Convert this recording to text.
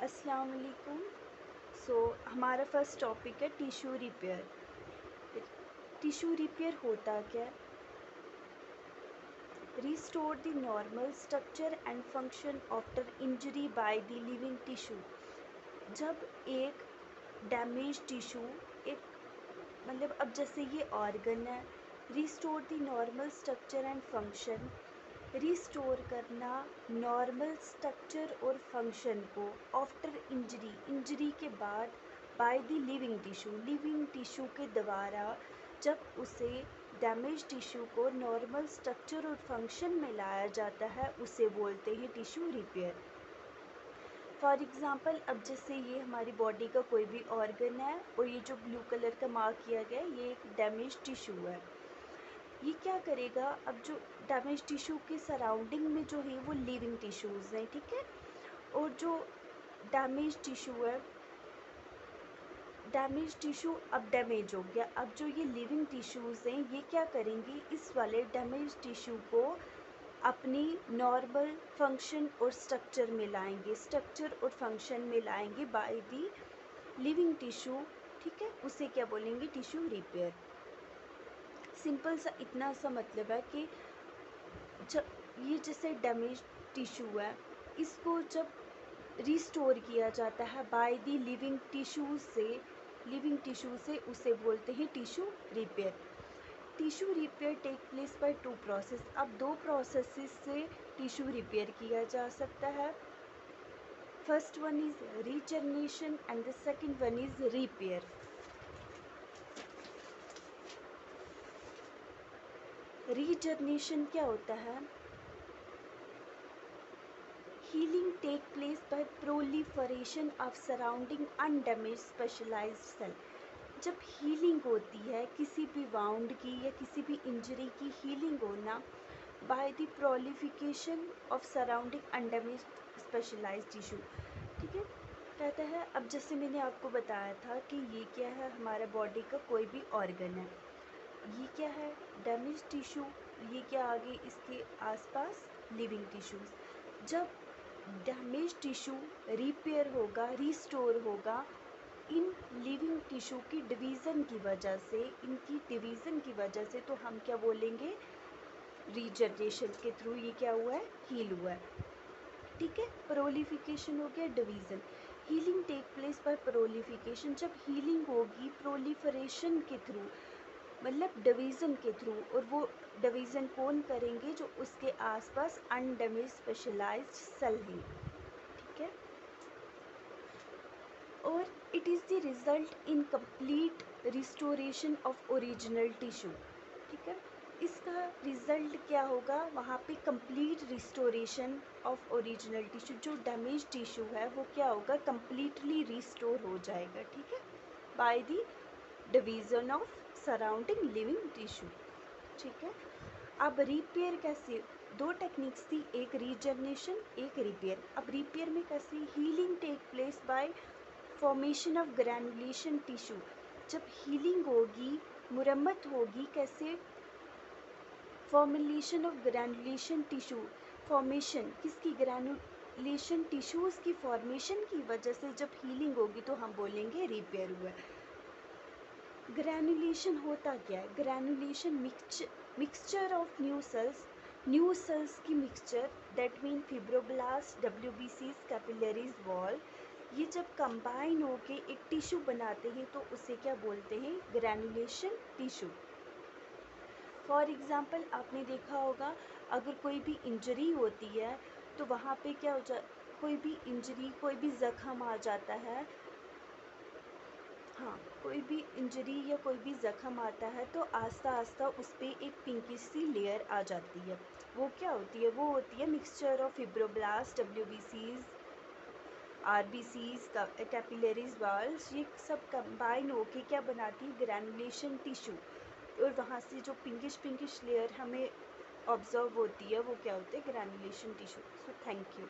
अस्सलाम वालेकुम। हमारा फर्स्ट टॉपिक है टिश्यू रिपेयर। टिश्यू रिपेयर होता क्या है? Restore the normal structure and function after injury by the living tissue. जब एक डैमेज टिश्यू एक अब जैसे ये ऑर्गन है, restore the normal structure and function, restore करना नॉर्मल स्ट्रक्चर और फंक्शन को आफ्टर इंजरी के बाद बाय द लिविंग टिश्यू के द्वारा जब उसे डैमेज टिश्यू को नॉर्मल स्ट्रक्चर और फंक्शन में लाया जाता है उसे बोलते हैं टिश्यू रिपेयर। फॉर एग्ज़ाम्पल, अब जैसे ये हमारी बॉडी का कोई भी ऑर्गन है और ये जो ब्लू कलर का मार्क किया गया है ये एक डैमेज टिश्यू है। ये क्या करेगा, अब जो डैमेज टिश्यू के सराउंडिंग में जो है वो लिविंग टिश्यूज़ हैं, ठीक है। और जो डैमेज टिश्यू है, डैमेज टिश्यू अब डैमेज हो गया। अब जो ये लिविंग टिश्यूज़ हैं ये क्या करेंगे, इस वाले डैमेज टिश्यू को अपनी नॉर्मल फंक्शन और स्ट्रक्चर में लाएंगे बाय दी लिविंग टिश्यू, ठीक है। उसे क्या बोलेंगे, टिश्यू रिपेयर। सिंपल सा इतना सा मतलब है कि जब ये जैसे डैमेज टिश्यू है इसको जब रिस्टोर किया जाता है बाय दी लिविंग टिश्यू से उसे बोलते हैं tissue repair. Tissue repair take place by two process. अब दो प्रोसेसेस से टिश्यू रिपेयर किया जा सकता है। First one is regeneration and the second one is repair. Regeneration क्या होता है? Healing take place by proliferation of surrounding undamaged specialised cell. जब हीलिंग होती है किसी भी वाउंड की या किसी भी इंजरी की हीलिंग होना by the proliferation of surrounding undamaged specialised tissue, ठीक है। कहता है, अब जैसे मैंने आपको बताया था कि ये क्या है, हमारा बॉडी का कोई भी ऑर्गन है, ये क्या है, डैमेज टिश्यू, ये क्या आगे इसके आसपास लिविंग टिश्यूज़। जब डैमेज टिश्यू रिपेयर होगा, रिस्टोर होगा इन लिविंग टिश्यू की डिवीज़न की वजह से, तो हम क्या बोलेंगे, रीजनरेशन के थ्रू ये क्या हुआ है, हील हुआ है, ठीक है। प्रोलिफिकेशन हो गया, division. Healing take place by proliferation. जब हीलिंग होगी प्रोलिफरेशन के थ्रू, डिवीज़न के थ्रू, और वो डिवीज़न कौन करेंगे, जो उसके आसपास अनडैमेज स्पेशलाइज्ड सेल हैं, ठीक है। और it is the result in complete restoration of original tissue, ठीक है। इसका रिज़ल्ट क्या होगा, वहाँ पे complete restoration of original tissue, जो डैमेज टिश्यू है वो क्या होगा, कंप्लीटली रिस्टोर हो जाएगा, ठीक है, by the division of surrounding living tissue, ठीक है। अब रिपेयर कैसे, दो टेक्निक्स थी, एक रीजनरेशन एक रिपेयर। अब रिपेयर में कैसे, healing take place by formation of granulation tissue. जब हीलिंग होगी, मुरम्मत होगी, कैसे, formulation of granulation tissue, formation किसकी, ग्रैनुलेशन टिश्यूज़ की फॉर्मेशन की वजह से जब हीलिंग होगी तो हम बोलेंगे रिपेयर हुआ। ग्रैनुलेशन होता क्या है, granulation mixture of new cells की mixture, that mean fibroblast, WBCs, capillaries wall, ये जब कंबाइन होके एक टिश्यू बनाते हैं तो उसे क्या बोलते हैं, ग्रैनुलेशन टिश्यू। फॉर एग्ज़ाम्पल, आपने देखा होगा अगर कोई भी इंजरी होती है तो वहाँ पे क्या हो कोई भी इंजरी, कोई भी ज़ख़म आ जाता है, हाँ, कोई भी इंजरी या कोई भी ज़ख़म आता है तो आस्ता आस्ता उस पर एक पिंकिश सी लेयर आ जाती है। वो क्या होती है, वो होती है mixture of fibroblast, WBCs, RBCs, capillaries walls, ये सब कंबाइन होके क्या बनाती है, ग्रैनुलेशन टिश्यू। और वहाँ से जो पिंकिश लेयर हमें ऑब्जर्व होती है वो क्या होती है, granulation tissue. So thank you.